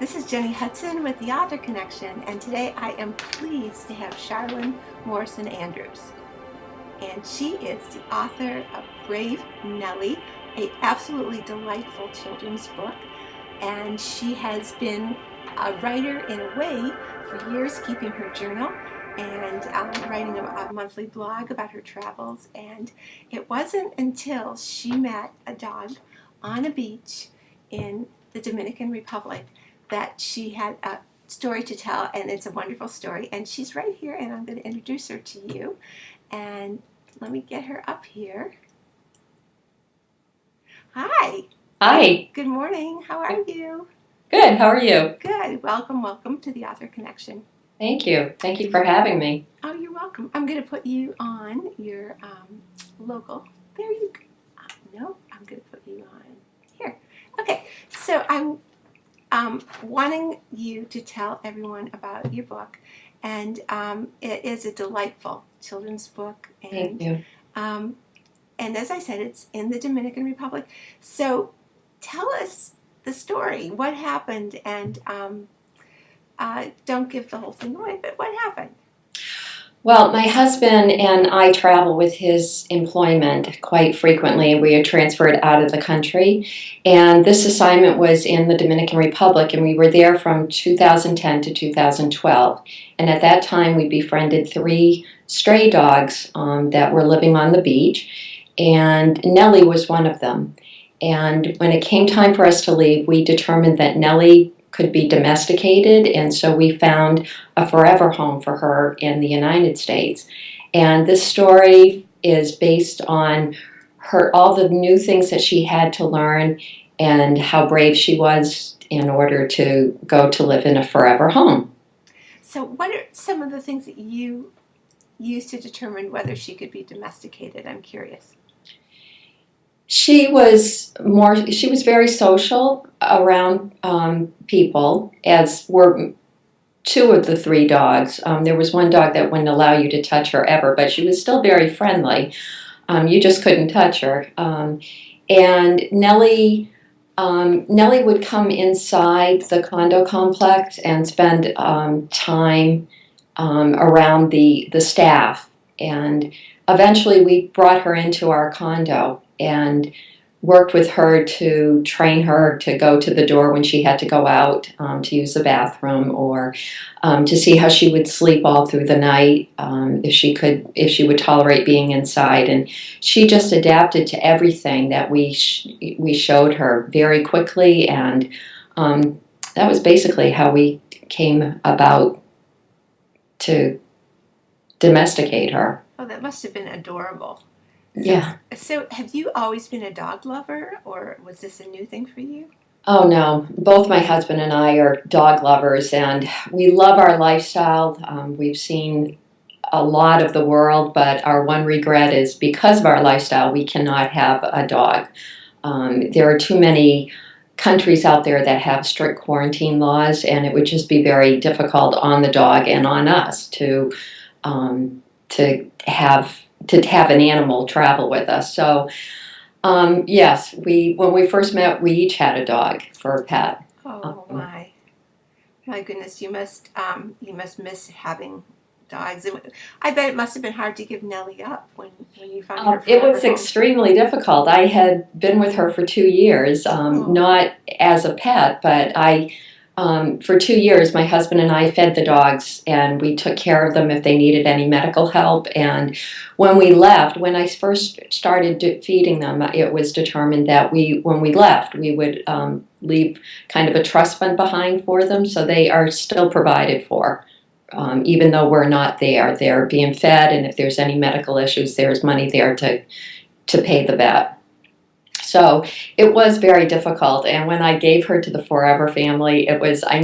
This is Jenny Hudson with the Author Connection, and today I am pleased to have Sharalyn Morrison-Andrews. And she is the author of Brave Nellie, an absolutely delightful children's book. And she has been a writer in a way for years, keeping her journal and writing a monthly blog about her travels. And it wasn't until she met a dog on a beach in the Dominican Republic that she had a story to tell, and it's a wonderful story. And she's right here, and I'm going to introduce her to you. And let me get her up here. Hi. Hi. Good morning. How are you? Good. How are you? Good. Welcome to the Author Connection. Thank you. Thank you for having me. Oh, you're welcome. I'm going to put you on your local. There you go. No, I'm going to put you on here. Okay. So I'm wanting you to tell everyone about your book, and it is a delightful children's book. And, Thank you. And as I said, it's in the Dominican Republic. So tell us the story. What happened? And don't give the whole thing away, but what happened? Well, my husband and I travel with his employment quite frequently. We are transferred out of the country, and this assignment was in the Dominican Republic, and we were there from 2010 to 2012. And at that time, we befriended 3 stray dogs that were living on the beach, and Nellie was one of them. And when it came time for us to leave, we determined that Nellie could be domesticated, and so we found a forever home for her in the United States. And this story is based on all the new things that she had to learn and how brave she was in order to go to live in a forever home. So what are some of the things that you used to determine whether she could be domesticated? I'm curious. She was very social around people, as were 2 of the 3 dogs. There was one dog that wouldn't allow you to touch her ever, but she was still very friendly. You just couldn't touch her. And Nellie would come inside the condo complex and spend time around the staff. And eventually we brought her into our condo and worked with her to train her to go to the door when she had to go out to use the bathroom, or to see how she would sleep all through the night, if she would tolerate being inside. And she just adapted to everything that we showed her very quickly, and that was basically how we came about to domesticate her. Oh, that must have been adorable. Yeah. So have you always been a dog lover, or was this a new thing for you? Oh, no. Both my husband and I are dog lovers, and we love our lifestyle. We've seen a lot of the world, but our one regret is because of our lifestyle, we cannot have a dog. There are too many countries out there that have strict quarantine laws, and it would just be very difficult on the dog and on us to have an animal travel with us. So, yes, when we first met, we each had a dog for a pet. Oh my goodness! You must miss having dogs. I bet it must have been hard to give Nellie up when you found her. It was extremely difficult. I had been with her for 2 years, not as a pet, but for 2 years, my husband and I fed the dogs, and we took care of them if they needed any medical help. And when we left, when I first started feeding them, it was determined that when we left, we would leave kind of a trust fund behind for them, so they are still provided for. Even though we're not there, they're being fed, and if there's any medical issues, there's money there to pay the vet. So it was very difficult, and when I gave her to the forever family, it was, I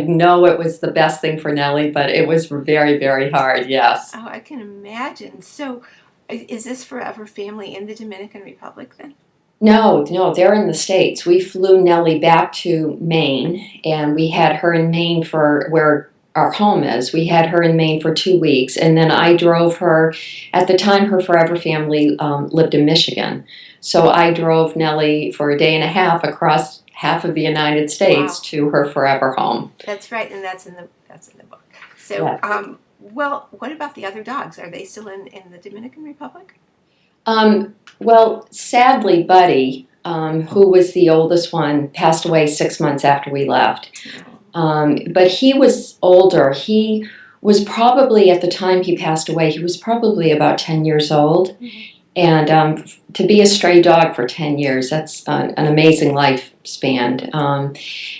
know it was the best thing for Nellie, but it was very, very hard, yes. Oh, I can imagine. So is this forever family in the Dominican Republic then? No, they're in the States. We flew Nellie back to Maine, and we had her in Maine for where our home is. We had her in Maine for 2 weeks, and then I drove her. At the time, her forever family lived in Michigan. So I drove Nellie for a day and a half across half of the United States to her forever home. That's right, and that's in the book. So, Yes. well, what about the other dogs? Are they still in the Dominican Republic? Well, sadly, Buddy, who was the oldest one, passed away 6 months after we left. But he was older. He was probably, at the time he passed away, he was probably about 10 years old. Mm-hmm. And to be a stray dog for 10 years, that's an amazing lifespan.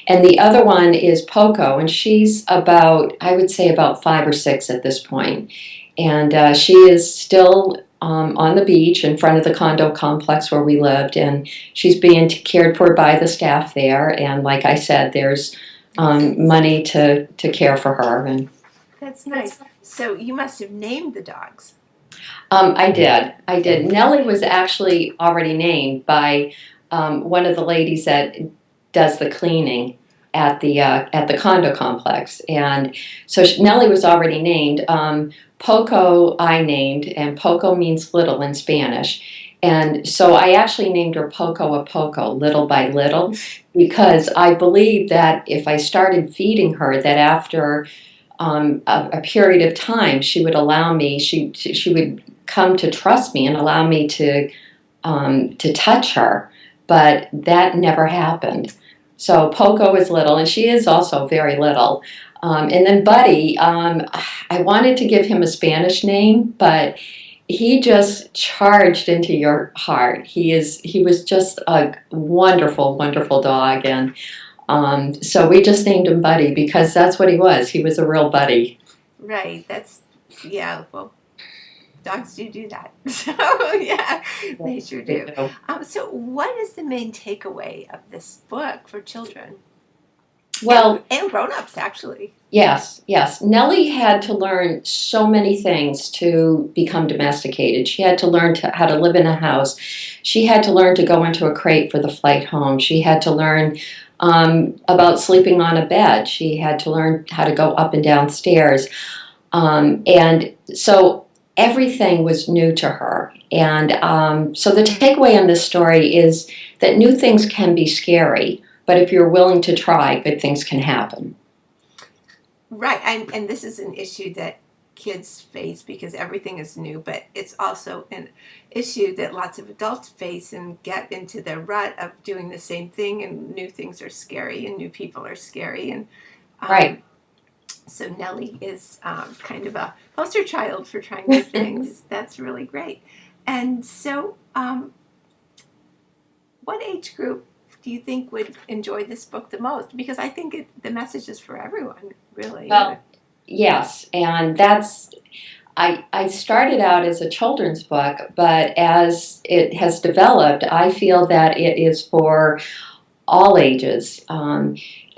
And the other one is Poco, and she's about, I would say, about 5 or 6 at this point. And she is still on the beach in front of the condo complex where we lived, and she's being cared for by the staff there. And like I said, there's money to care for her. And that's nice. So you must have named the dogs. I did. Nellie was actually already named by one of the ladies that does the cleaning at the condo complex, and so Nellie was already named. Poco I named, and Poco means little in Spanish, and so I actually named her Poco a Poco, little by little, because I believe that if I started feeding her, that after a period of time, she would allow me. She would come to trust me and allow me to touch her, but that never happened. So Poco is little, and she is also very little. And then Buddy, I wanted to give him a Spanish name, but he just charged into your heart. He was just a wonderful, wonderful dog, and so we just named him Buddy because that's what he was. He was a real buddy. Right. Yeah. Well, dogs do that. So yeah, they sure do. So what is the main takeaway of this book for children? Well, and grown-ups, actually. Yes. Nellie had to learn so many things to become domesticated. She had to learn how to live in a house. She had to learn to go into a crate for the flight home. She had to learn about sleeping on a bed. She had to learn how to go up and down stairs. And so everything was new to her. And so the takeaway on this story is that new things can be scary, but if you're willing to try, good things can happen. Right, and this is an issue that kids face because everything is new, but it's also an issue that lots of adults face and get into the rut of doing the same thing, and new things are scary and new people are scary. And right. So Nellie is kind of a poster child for trying new things. That's really great. And so what age group do you think would enjoy this book the most? Because I think the message is for everyone, really. Well, yes, and that's, I started out as a children's book, but as it has developed, I feel that it is for all ages.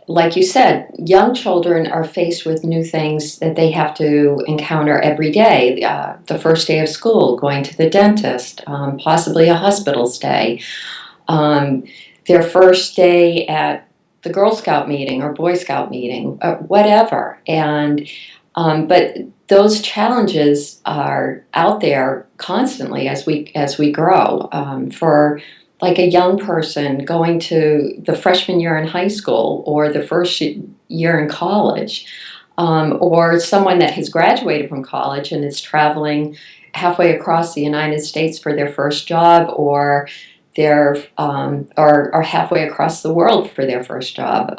Like you said, young children are faced with new things that they have to encounter every day. The first day of school, going to the dentist, possibly a hospital stay. Their first day at the Girl Scout meeting or Boy Scout meeting, whatever. And but those challenges are out there constantly as we grow. For like a young person going to the freshman year in high school or the first year in college, or someone that has graduated from college and is traveling halfway across the United States for their first job, or or halfway across the world for their first job.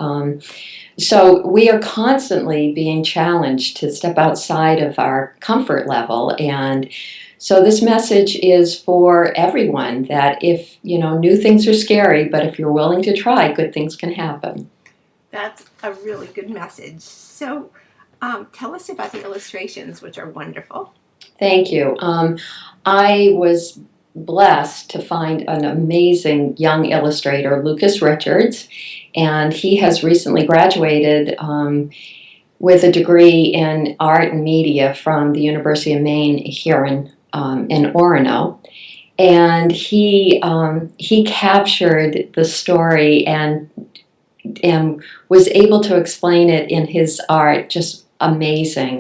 So we are constantly being challenged to step outside of our comfort level. And so this message is for everyone that if, new things are scary, but if you're willing to try, good things can happen. That's a really good message. So tell us about the illustrations, which are wonderful. Thank you. I was blessed to find an amazing young illustrator, Lucas Richards, and he has recently graduated with a degree in art and media from the University of Maine here in Orono. And he captured the story and was able to explain it in his art just amazing.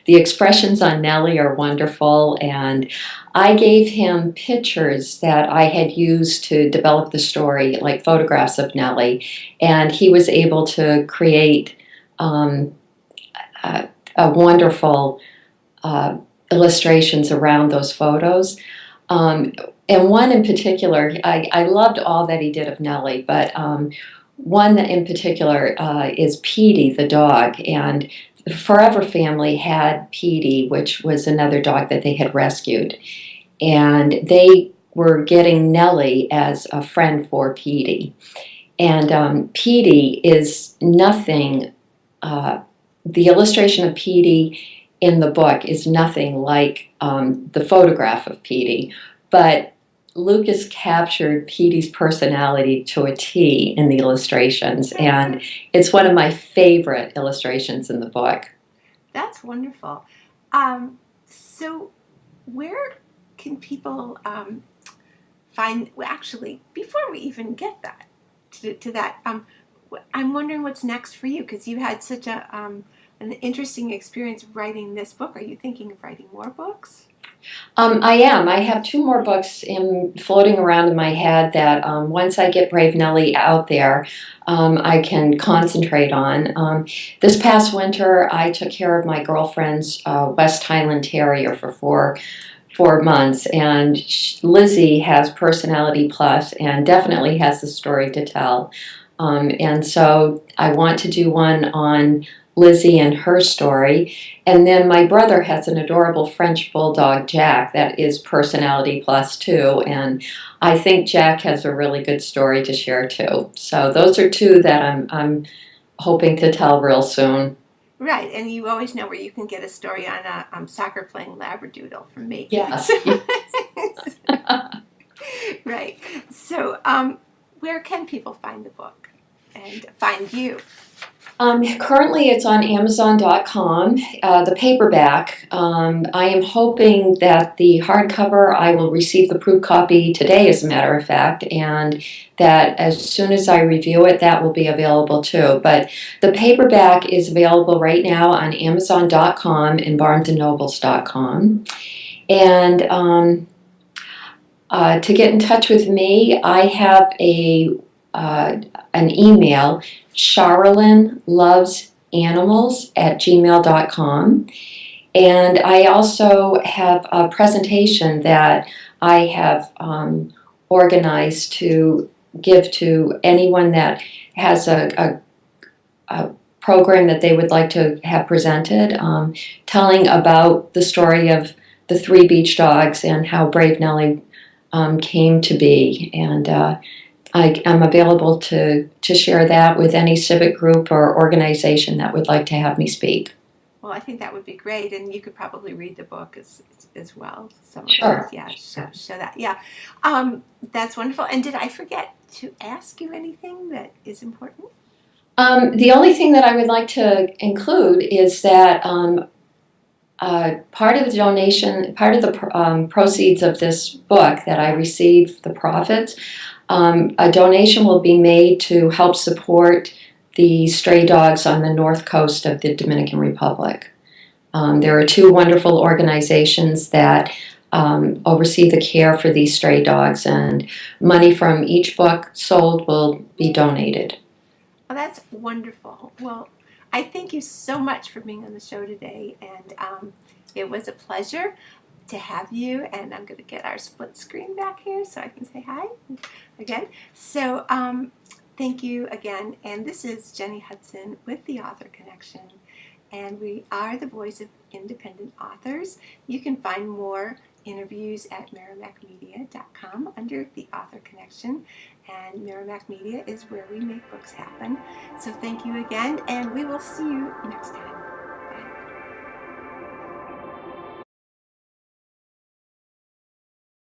The expressions on Nellie are wonderful, and I gave him pictures that I had used to develop the story, like photographs of Nellie, and he was able to create a wonderful illustrations around those photos. And one in particular, I loved all that he did of Nellie, but one that in particular is Petey, the dog. And the Forever family had Petey, which was another dog that they had rescued. And they were getting Nellie as a friend for Petey. And Petey is nothing, the illustration of Petey in the book is nothing like the photograph of Petey, but Lucas captured Petey's personality to a T in the illustrations, and it's one of my favorite illustrations in the book. That's wonderful. So where can people find, well, actually, before we even get that to that, I'm wondering what's next for you, because you had such an interesting experience writing this book. Are you thinking of writing more books? I am. I have 2 more books floating around in my head that once I get Brave Nellie out there, I can concentrate on. This past winter, I took care of my girlfriend's West Highland Terrier for 4 months, and Lizzie has Personality Plus and definitely has a story to tell. And so I want to do one on Lizzie and her story. And then my brother has an adorable French bulldog, Jack, that is Personality Plus too. And I think Jack has a really good story to share too. So those are 2 that I'm hoping to tell real soon. Right, and you always know where you can get a story on a soccer playing Labradoodle from Maine. Yes. Right. So where can people find the book and find you? Currently it's on Amazon.com, the paperback. I am hoping that the hardcover, I will receive the proof copy today, as a matter of fact, and that as soon as I review it, that will be available too. But the paperback is available right now on Amazon.com and BarnesandNobles.com. And to get in touch with me, I have an email, SharalynLovesAnimals@gmail.com. And I also have a presentation that I have organized to give to anyone that has a program that they would like to have presented, telling about the story of the 3 beach dogs and how Brave Nellie came to be. And I'm available to share that with any civic group or organization that would like to have me speak. Well, I think that would be great, and you could probably read the book as well. Sure. Yeah, show that. Yeah, that's wonderful. And did I forget to ask you anything that is important? The only thing that I would like to include is that part of the donation, part of the proceeds of this book that I receive, the profits, a donation will be made to help support the stray dogs on the north coast of the Dominican Republic. There are 2 wonderful organizations that oversee the care for these stray dogs, and money from each book sold will be donated. Well, that's wonderful. Well, I thank you so much for being on the show today, and it was a pleasure to have you. And I'm going to get our split screen back here so I can say hi again. So thank you again. And this is Jenny Hudson with the Author Connection, and we are the voice of independent authors. You can find more interviews at merrimackmedia.com under the Author Connection, and Merrimack Media is where we make books happen. So thank you again, and we will see you next time.